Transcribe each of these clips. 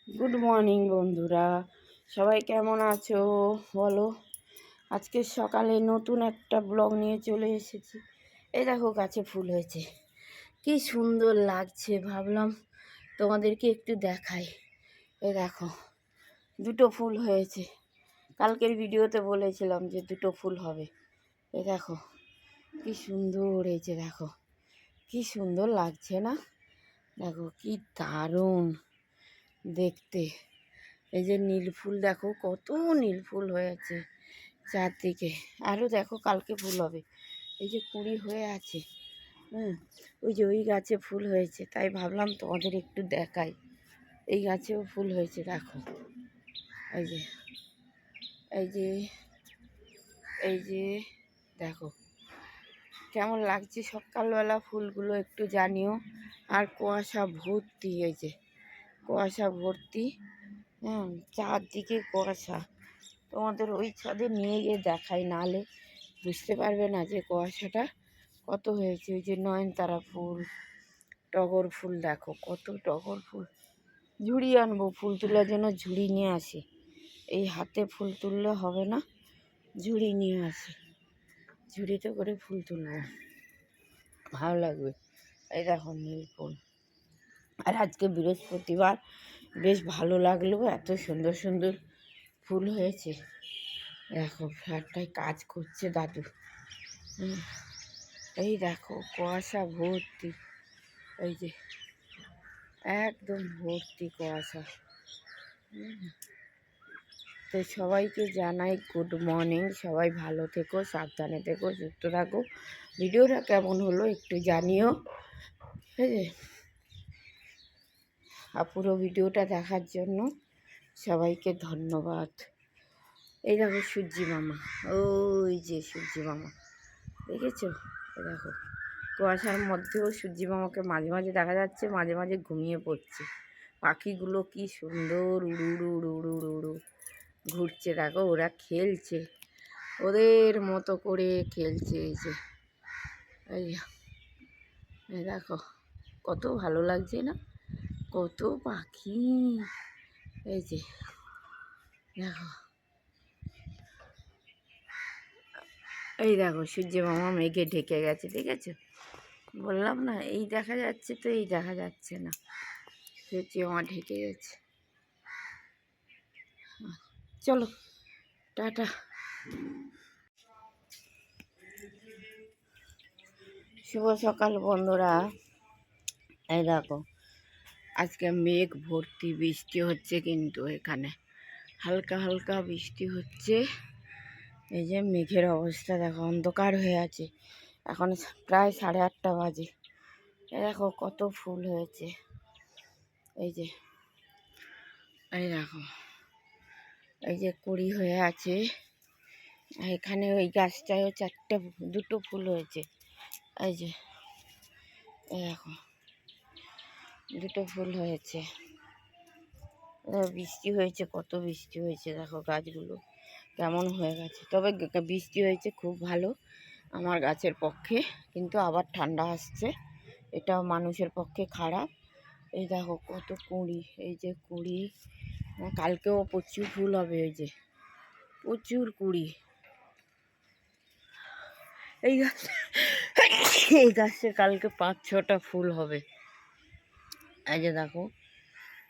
Good morning বন্ধুরা, সবাই কেমন আছো বলো। আজকে সকালে নতুন একটা ব্লগ নিয়ে চলে এসেছি। এই দেখো গাছে ফুল হয়েছে, কি সুন্দর লাগছে। ভাবলাম তোমাদেরকে একটু দেখাই। এই দেখো দুটো ফুল হয়েছে। কালকের ভিডিওতে বলেছিলাম যে দুটো ফুল হবে। এই দেখো কি সুন্দর হয়েছে, দেখো কি সুন্দর লাগছে না? দেখো কি দারুণ দেখতে। এই যে নীল ফুল, দেখো কত নীল ফুল হয়েছে চারদিকে। আরও দেখো কালকে ফুল হবে। এই যে কুঁড়ি হয়ে আছে। ওই যে ওই গাছে ফুল হয়েছে, তাই ভাবলাম তোমাদের একটু দেখাই। এই গাছেও ফুল হয়েছে, দেখো এই যে এই যে এই যে দেখো কেমন লাগছে সকালবেলা ফুলগুলো একটু জানিও। আর কুয়াশা ভর্তি, এই যে কুয়াশা ভর্তি। চারদিকে কুয়াশা। তোমাদের ওই ছাদে নিয়ে গিয়ে দেখাই, নাহলে বুঝতে পারবে না যে কুয়াশাটা কত হয়েছে। ওই যে নয়নতারা ফুল, টগর ফুল, দেখো কত টগর ফুল। ঝুড়ি আনবো, ফুল তোলার জন্য ঝুড়ি নিয়ে আসি। এই হাতে ফুল তুললে হবে না, ঝুড়ি নিয়ে আসি, ঝুড়িতে করে ফুল তুলবো, ভালো লাগবে। এই দেখো নীল ফুল। আর আজকে বৃহস্পতিবার, বেশ ভালো লাগলো, এত সুন্দর সুন্দর ফুল হয়েছে। দেখো ফ্ল্যাটটায় কাজ করছে দাদু। এই দেখো কুয়াশা ভর্তি, এই যে একদম ভর্তি কুয়াশা। তো সবাইকে জানাই গুড মর্নিং। সবাই ভালো থেকো, সাবধানে থেকো, সুস্থ থাকো। ভিডিওটা কেমন হলো একটু জানিও, ঠিক আছে? আর পুরো ভিডিওটা দেখার জন্য সবাইকে ধন্যবাদ। এই দেখো সূর্যি মামা, ওই যে সূর্যি মামা, দেখেছো? দেখো কুয়াশার মধ্যেও সূর্যি মামাকে মাঝে মাঝে দেখা যাচ্ছে, মাঝে মাঝে ঘুমিয়ে পড়ছে। পাখিগুলো কি সুন্দর উড়ু উড়ু উড়ু উড়ু উড়ু উড়ু ঘুরছে, দেখো ওরা খেলছে, ওদের মতো করে খেলছে। এই যে এই দেখো কত ভালো লাগছে না? কত পাখি, এই যে দেখো। এই দেখো সূর্য মামা মেঘে ঢেকে গেছে, দেখেছো? বললাম না, এই দেখা যাচ্ছে তো এই দেখা যাচ্ছে না, সূর্য মামা ঢেকে গেছে। চলো টাটা। শুভ সকাল বন্ধুরা। এই দেখো আজকে মেঘ ভর্তি, বৃষ্টি হচ্ছে, কিন্তু এখানে হালকা হালকা বৃষ্টি হচ্ছে। এই যে মেঘের অবস্থা দেখো, অন্ধকার হয়ে আছে। এখন প্রায় 8:30 বাজে। এই দেখো কত ফুল হয়েছে, এই যে এই দেখো এই যে কুঁড়ি হয়ে আছে। এখানে ওই গাছটায়ও দুটো ফুল হয়েছে। এই যে এই দেখো দুটো ফুল হয়েছে। বৃষ্টি হয়েছে, কত বৃষ্টি হয়েছে, দেখো গাছগুলো কেমন হয়ে গেছে। তবে বৃষ্টি হয়েছে খুব ভালো আমার গাছের পক্ষে, কিন্তু আবার ঠান্ডা আসছে, এটাও মানুষের পক্ষে খারাপ। এই দেখো কত কুঁড়ি, এই যে কুঁড়ি। কালকেও প্রচুর ফুল হবে, এই যে প্রচুর কুঁড়ি। এই গাছ এই গাছে কালকে 5-6টা ফুল হবে। এই যে দেখো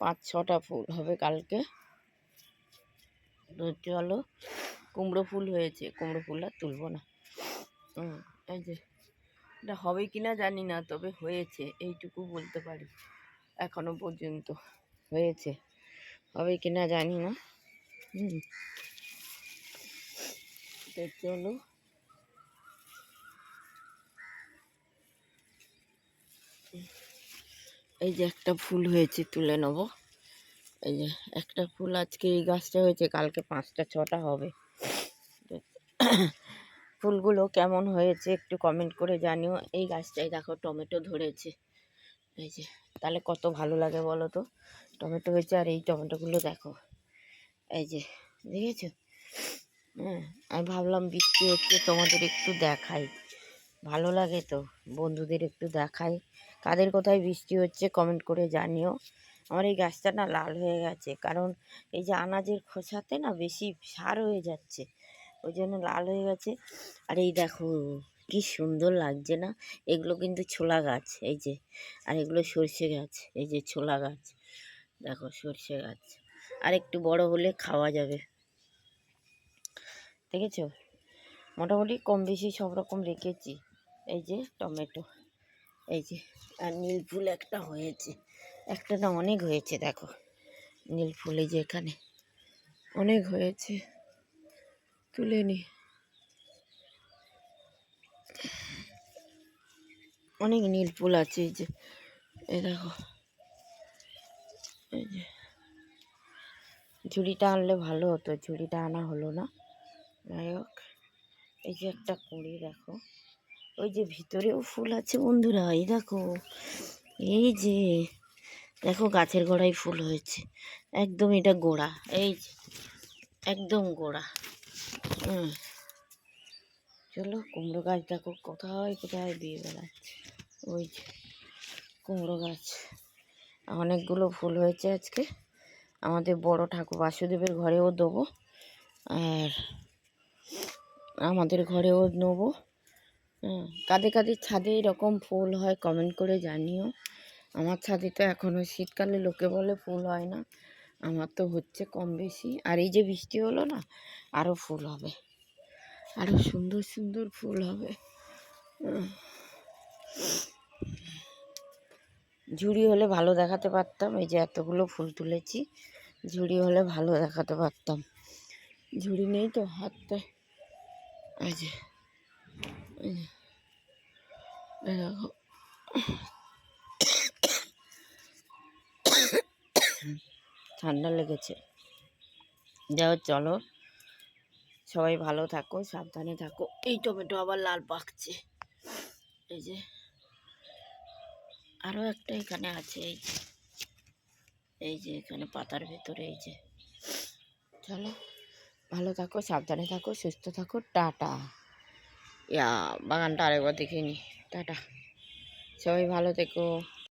5-6টা ফুল হবে কালকে। তো চলো, কুমড়ো ফুল হয়েছে, কুমড়ো ফুল আর তুলবো না। এই যে এটা হবে কিনা জানি না, তবে হয়েছে এইটুকু বলতে পারি, এখনো পর্যন্ত হয়েছে। হবে কিনা জানি না। তো চলো, এই যে একটা ফুল হয়েছে, তুলে নেব। এই যে একটা ফুল আজকে এই গাছটা হয়েছে, কালকে 5-6টা হবে। ফুলগুলো কেমন হয়েছে একটু কমেন্ট করে জানিও। এই গাছটাই দেখো টমেটো ধরেছে, এই যে তাহলে কত ভালো লাগে বলো তো। টমেটো হয়েছে, আর এই টমেটোগুলো দেখো, এই যে দেখেছো? আমি ভাবলাম বৃষ্টি হচ্ছে, তোমাদের একটু দেখাই, ভালো লাগে তো, বন্ধুদের একটু দেখাই। কাদের কোথায় বৃষ্টি হচ্ছে কমেন্ট করে জানিও। আমার এই গাছটা না লাল হয়ে গেছে, কারণ এই যে আনাজের খোসাতে না বেশি সার হয়ে যাচ্ছে, ওই জন্য লাল হয়ে গেছে। আর এই দেখো কি সুন্দর লাগছে না, এগুলো কিন্তু ছোলা গাছ, এই যে, আর এগুলো সর্ষে গাছ, এই যে ছোলা গাছ, দেখো সর্ষে গাছ, আর একটু বড় হলে খাওয়া যাবে, দেখেছো? মোটামুটি কম বেশি সব রকম রেখেছি। এই যে টমেটো, এই যে, আর নীল ফুল একটা হয়েছে, একটা না অনেক হয়েছে, দেখো নীল ফুল এই যে এখানে অনেক হয়েছে, তুলে নি, অনেক নীল ফুল আছে, এই যে, এই দেখো, এই যে ঝুড়িটা আনলে ভালো হতো, ঝুড়িটা আনা হলো না, যাই হোক। এই যে একটা কুঁড়ি দেখো, ওই যে ভিতরেও ফুল আছে বন্ধুরা, এই দেখো, এই যে দেখো গাছের গোড়ায় ফুল হয়েছে, একদম এটা গোড়া, এই যে একদম গোড়া। চলো কুমড়ো গাছ দেখো কোথায় কোথায় দিয়ে বেড়াচ্ছে, ওই যে কুমড়ো গাছ, অনেকগুলো ফুল হয়েছে আজকে, আমাদের বড় ঠাকুর বাসুদেবের ঘরেও দেবো, আর আমাদের ঘরেও নেবো। কাদের কাদের ছাদে এরকম ফুল হয় কমেন্ট করে জানিও। আমার ছাদে তো এখনও শীতকালে লোকে বলে ফুল হয় না, আমার তো হচ্ছে কম বেশি, আর এই যে বৃষ্টি হলো না, আরও ফুল হবে, আরও সুন্দর সুন্দর ফুল হবে। ঝুড়ি হলে ভালো দেখাতে পারতাম, এই যে এতগুলো ফুল তুলেছি, ঝুড়ি হলে ভালো দেখাতে পারতাম, ঝুড়ি নেই তো হাতটা, এই যে, দেখো ঠান্ডা লেগেছে। যাও চলো, সবাই ভালো থাকো, সাবধানে থাকো। এই টমেটো আবার লাল পাকছে, এই যে আরও একটা এখানে আছে, এই যে এখানে পাতার ভেতরে, এই যে। চলো ভালো থাকো, সাবধানে থাকো, সুস্থ থাকো, টাটা। বাগানটা আরেকবার দেখে নি, টাটা, সবাই ভালো থেকো।